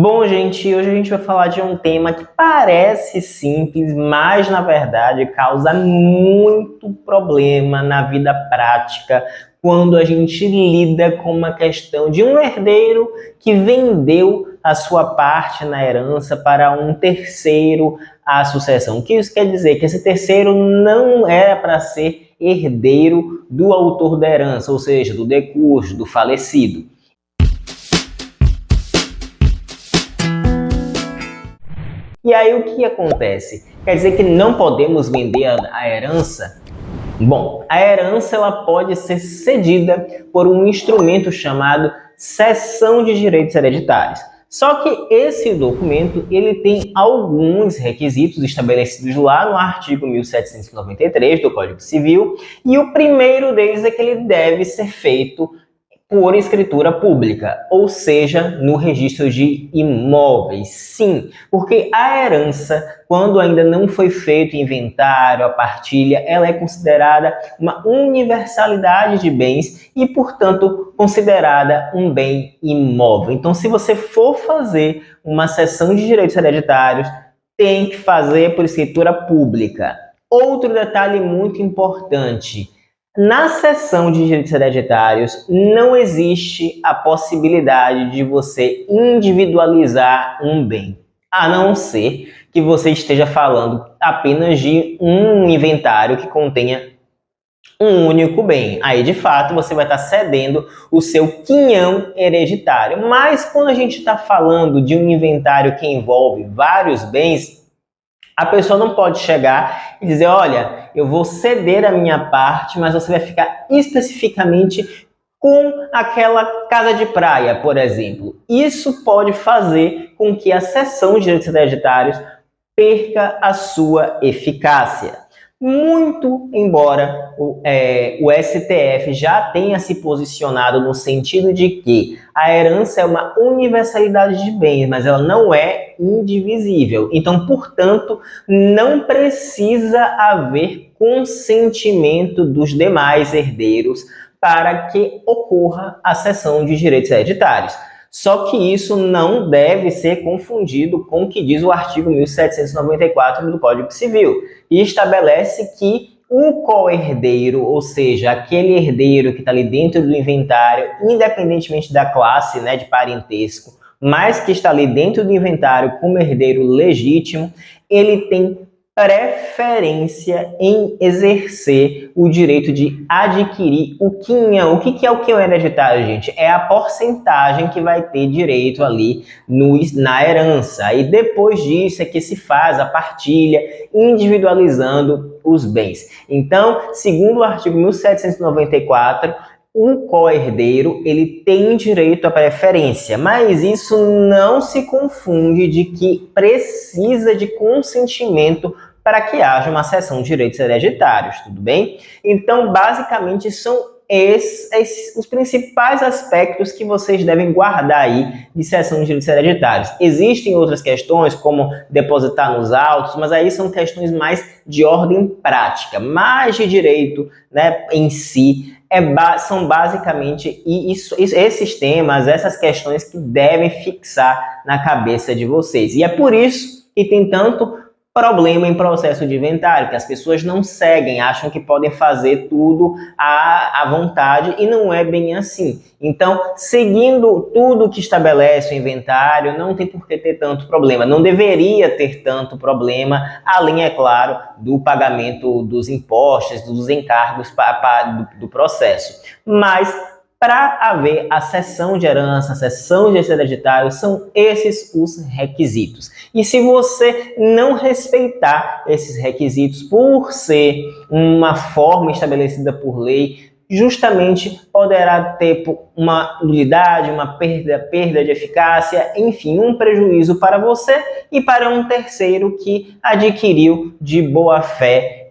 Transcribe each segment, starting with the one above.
Bom, gente, hoje a gente vai falar de um tema que parece simples, mas na verdade causa muito problema na vida prática quando a gente lida com uma questão de um herdeiro que vendeu a sua parte na herança para um terceiro à sucessão. O que isso quer dizer? Que esse terceiro não era para ser herdeiro do autor da herança, ou seja, do decurso, do falecido. E aí o que acontece? Quer dizer que não podemos vender a herança? Bom, a herança ela pode ser cedida por um instrumento chamado cessão de direitos hereditários. Só que esse documento ele tem alguns requisitos estabelecidos lá no artigo 1793 do Código Civil, e o primeiro deles é que ele deve ser feito por escritura pública, ou seja, no registro de imóveis. Sim, porque a herança, quando ainda não foi feito o inventário, a partilha, ela é considerada uma universalidade de bens e, portanto, considerada um bem imóvel. Então, se você for fazer uma cessão de direitos hereditários, tem que fazer por escritura pública. Outro detalhe muito importante: na cessão de direitos hereditários, não existe a possibilidade de você individualizar um bem, a não ser que você esteja falando apenas de um inventário que contenha um único bem. Aí, de fato, você vai estar cedendo o seu quinhão hereditário. Mas quando a gente está falando de um inventário que envolve vários bens, a pessoa não pode chegar e dizer: olha, eu vou ceder a minha parte, mas você vai ficar especificamente com aquela casa de praia, por exemplo. Isso pode fazer com que a cessão de direitos hereditários perca a sua eficácia. Muito embora o STF já tenha se posicionado no sentido de que a herança é uma universalidade de bens, mas ela não é indivisível. Então, portanto, não precisa haver consentimento dos demais herdeiros para que ocorra a cessão de direitos hereditários. Só que isso não deve ser confundido com o que diz o artigo 1794 do Código Civil, e estabelece que o co-herdeiro, ou seja, aquele herdeiro que está ali dentro do inventário, independentemente da classe, né, de parentesco, mas que está ali dentro do inventário como herdeiro legítimo, ele tem preferência em exercer o direito de adquirir o quinhão. O que é o quinhão hereditário, gente? É a porcentagem que vai ter direito ali na herança. E depois disso é que se faz a partilha, individualizando os bens. Então, segundo o artigo 1794, o co-herdeiro ele tem direito à preferência, mas isso não se confunde de que precisa de consentimento para que haja uma cessão de direitos hereditários, tudo bem? Então, basicamente, são esses os principais aspectos que vocês devem guardar aí de cessão de direitos hereditários. Existem outras questões, como depositar nos autos, mas aí são questões mais de ordem prática, mais de direito, né, em si. São basicamente esses temas, essas questões que devem fixar na cabeça de vocês. E é por isso que tem tanto problema em processo de inventário, que as pessoas não seguem, acham que podem fazer tudo à vontade, e não é bem assim. Então, seguindo tudo que estabelece o inventário, não tem por que ter tanto problema, não deveria ter tanto problema, além, é claro, do pagamento dos impostos, dos encargos do processo. Mas, para haver a cessão de herança, a cessão de direitos hereditários, são esses os requisitos. E se você não respeitar esses requisitos por ser uma forma estabelecida por lei, justamente poderá ter uma nulidade, uma perda de eficácia, enfim, um prejuízo para você e para um terceiro que adquiriu de boa fé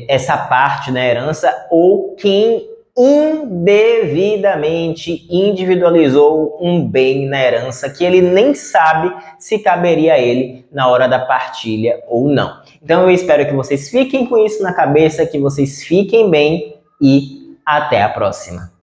essa parte da herança, ou quem indevidamente individualizou um bem na herança que ele nem sabe se caberia a ele na hora da partilha ou não. Então eu espero que vocês fiquem com isso na cabeça, que vocês fiquem bem e até a próxima.